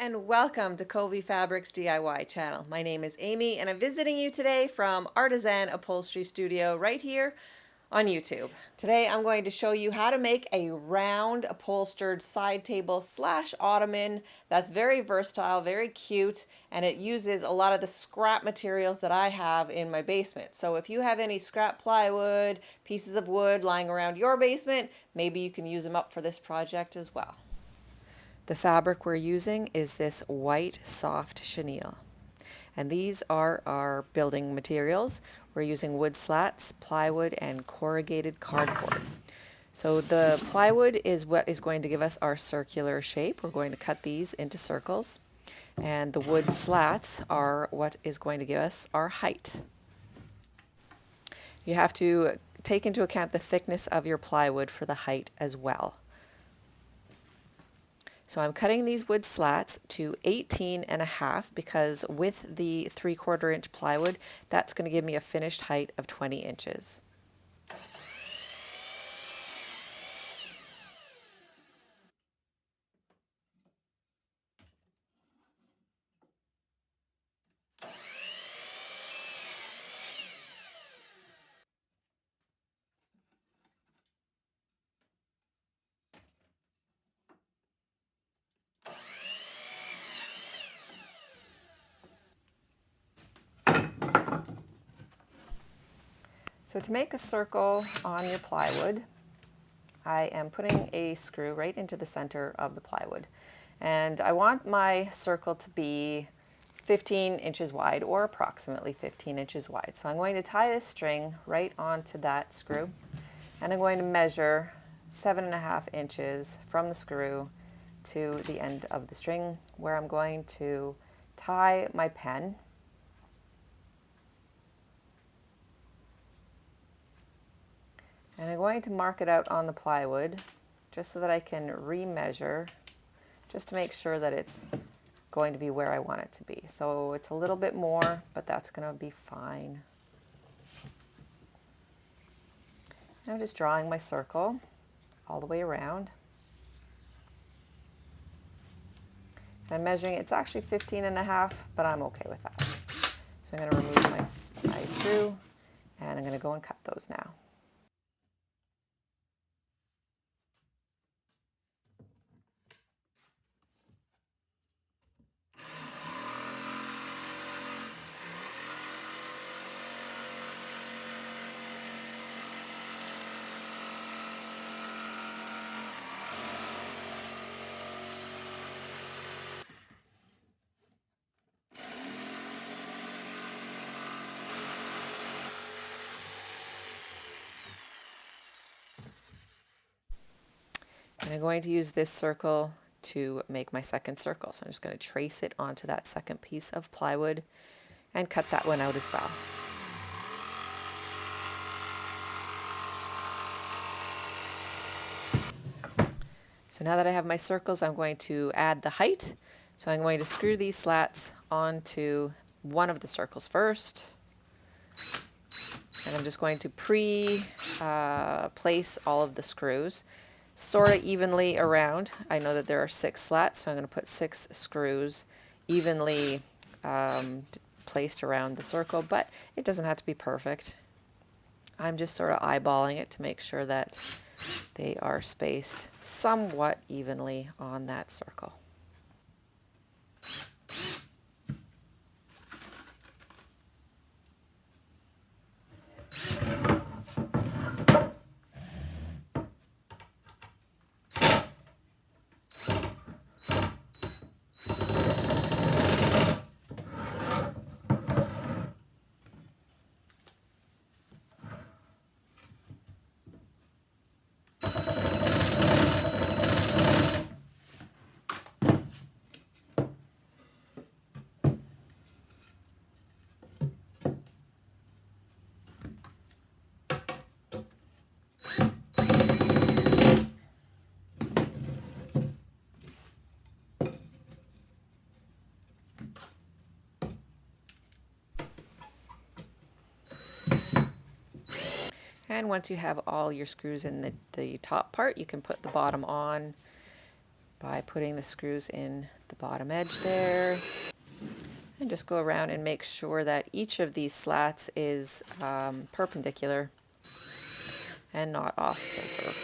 and welcome to Covey Fabrics DIY channel. My name is Amy and I'm visiting you today from Artisan Upholstery Studio right here on YouTube. Today I'm going to show you how to make a round upholstered side table slash ottoman that's very versatile, very cute, and it uses a lot of the scrap materials that I have in my basement. So if you have any scrap plywood, pieces of wood lying around your basement, maybe you can use them up for this project as well. The fabric we're using is this white soft chenille. And these are our building materials. We're using wood slats, plywood, and corrugated cardboard. So the plywood is what is going to give us our circular shape. We're going to cut these into circles. And the wood slats are what is going to give us our height. You have to take into account the thickness of your plywood for the height as well. So I'm cutting these wood slats to 18.5 because with the 3/4 inch plywood, that's going to give me a finished height of 20 inches. So to make a circle on your plywood, I am putting a screw right into the center of the plywood. And I want my circle to be 15 inches wide or approximately 15 inches wide. So I'm going to tie this string right onto that screw and I'm going to measure 7.5 inches from the screw to the end of the string where I'm going to tie my pen. And I'm going to mark it out on the plywood just so that I can remeasure, just to make sure that it's going to be where I want it to be. So it's a little bit more, but that's going to be fine. And I'm just drawing my circle all the way around. And I'm measuring, it's actually 15.5, but I'm okay with that. So I'm going to remove my screw and I'm going to go and cut those now. And I'm going to use this circle to make my second circle. So I'm just going to trace it onto that second piece of plywood and cut that one out as well. So now that I have my circles, I'm going to add the height. So I'm going to screw these slats onto one of the circles first. And I'm just going to place all of the screws sort of evenly around. I know that there are 6 slats, so I'm going to put 6 screws evenly placed around the circle, but it doesn't have to be perfect. I'm just sort of eyeballing it to make sure that they are spaced somewhat evenly on that circle. And once you have all your screws in the top part, you can put the bottom on by putting the screws in the bottom edge there. And just go around and make sure that each of these slats is perpendicular and not off kilter.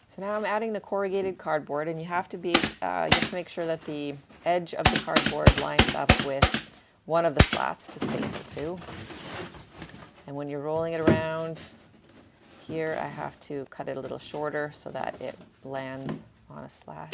So now I'm adding the corrugated cardboard, and you have to make sure that the edge of the cardboard lines up with one of the slats to staple to. And when you're rolling it around, here I have to cut it a little shorter so that it lands on a slat.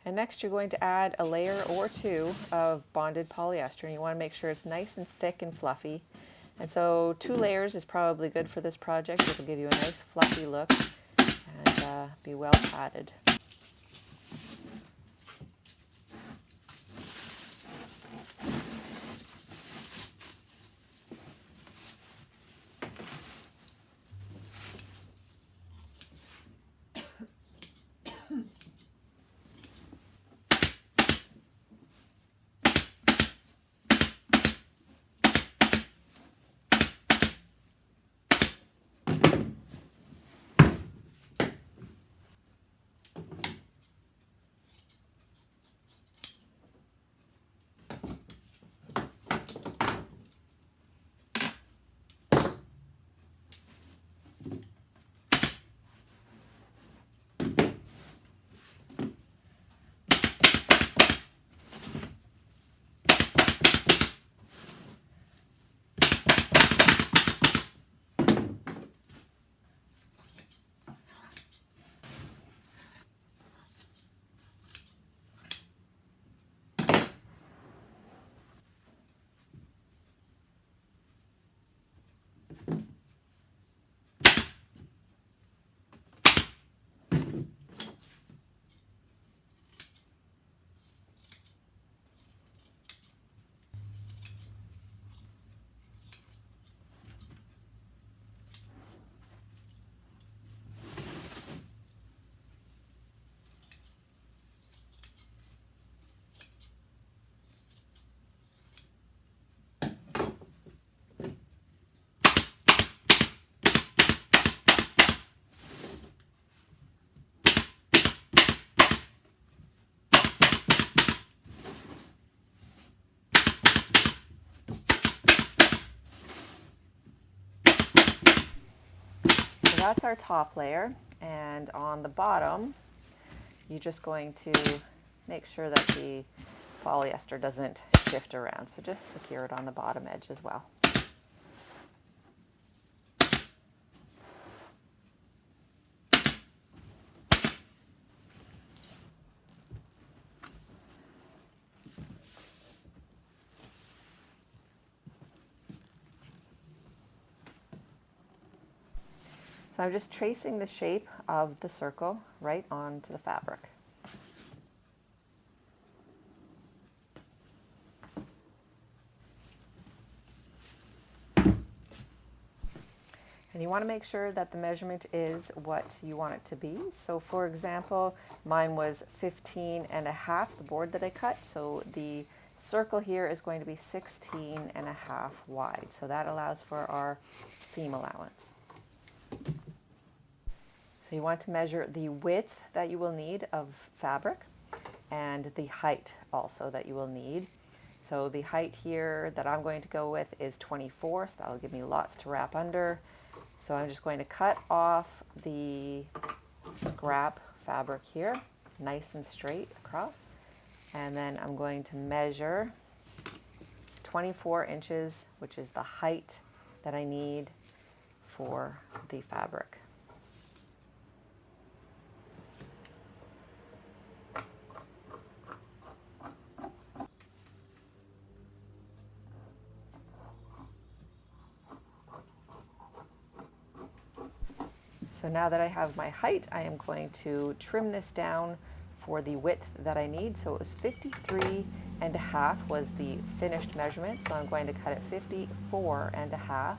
And next you're going to add a layer or two of bonded polyester, and you want to make sure it's nice and thick and fluffy. And so 2 layers is probably good for this project. It'll give you a nice fluffy look and be well padded. That's our top layer, and on the bottom you're just going to make sure that the polyester doesn't shift around, so just secure it on the bottom edge as well. So I'm just tracing the shape of the circle right onto the fabric. And you want to make sure that the measurement is what you want it to be. So for example, mine was 15.5, the board that I cut. So the circle here is going to be 16.5 wide. So that allows for our seam allowance. So you want to measure the width that you will need of fabric and the height also that you will need. So the height here that I'm going to go with is 24, so that'll give me lots to wrap under. So I'm just going to cut off the scrap fabric here, nice and straight across. And then I'm going to measure 24 inches, which is the height that I need for the fabric. So now that I have my height, I am going to trim this down for the width that I need. So it was 53.5 was the finished measurement. So I'm going to cut it 54.5,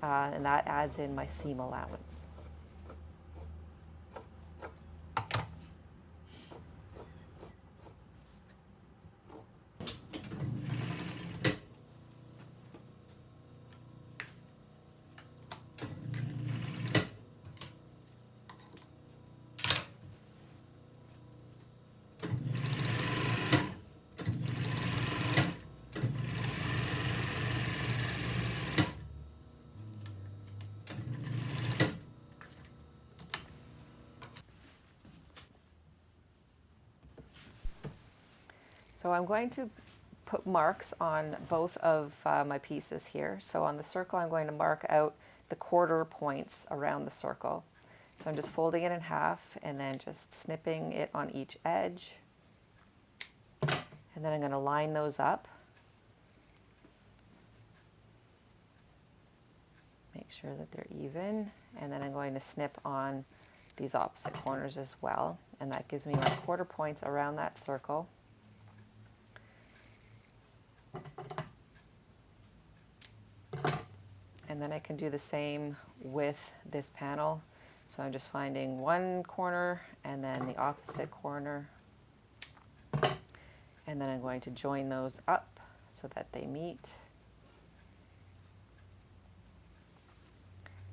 and that adds in my seam allowance. So I'm going to put marks on both of my pieces here. So on the circle, I'm going to mark out the quarter points around the circle. So I'm just folding it in half and then just snipping it on each edge. And then I'm going to line those up. Make sure that they're even. And then I'm going to snip on these opposite corners as well. And that gives me my quarter points around that circle. And then I can do the same with this panel. So I'm just finding one corner and then the opposite corner. And then I'm going to join those up so that they meet.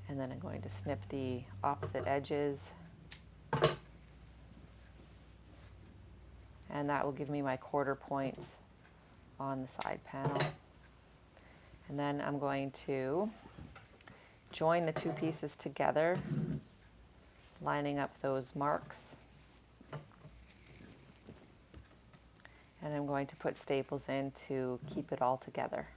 And then I'm going to snip the opposite edges. And that will give me my quarter points on the side panel. And then I'm going to join the two pieces together, lining up those marks. And I'm going to put staples in to keep it all together.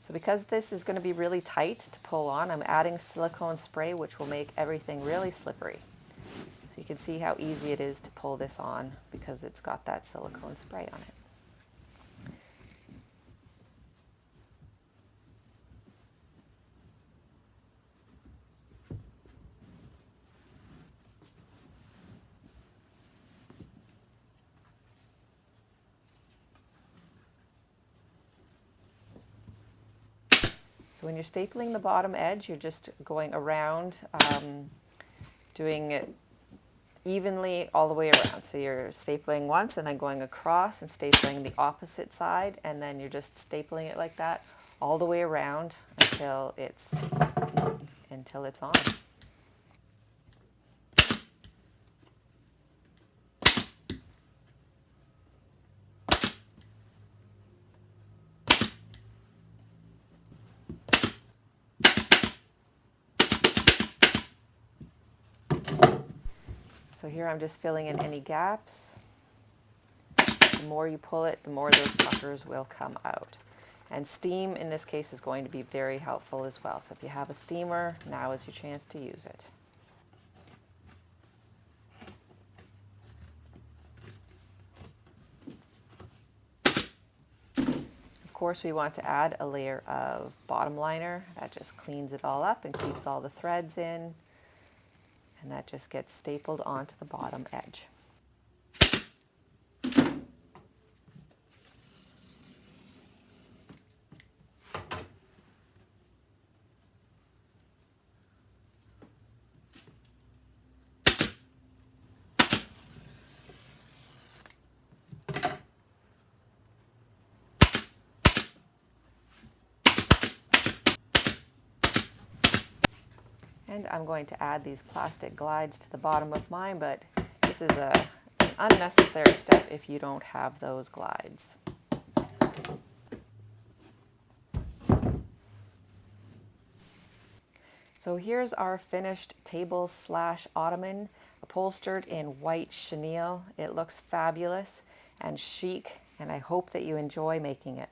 So because this is going to be really tight to pull on, I'm adding silicone spray, which will make everything really slippery. So you can see how easy it is to pull this on because it's got that silicone spray on it. So when you're stapling the bottom edge, you're just going around, doing it evenly all the way around. So you're stapling once and then going across and stapling the opposite side, and then you're just stapling it like that all the way around until it's on. So here I'm just filling in any gaps. The more you pull it, the more those puckers will come out. And steam in this case is going to be very helpful as well. So if you have a steamer, now is your chance to use it. Of course, we want to add a layer of bottom liner. That just cleans it all up and keeps all the threads in. And that just gets stapled onto the bottom edge. And I'm going to add these plastic glides to the bottom of mine, but this is an unnecessary step if you don't have those glides. So here's our finished table / ottoman, upholstered in white chenille. It looks fabulous and chic, and I hope that you enjoy making it.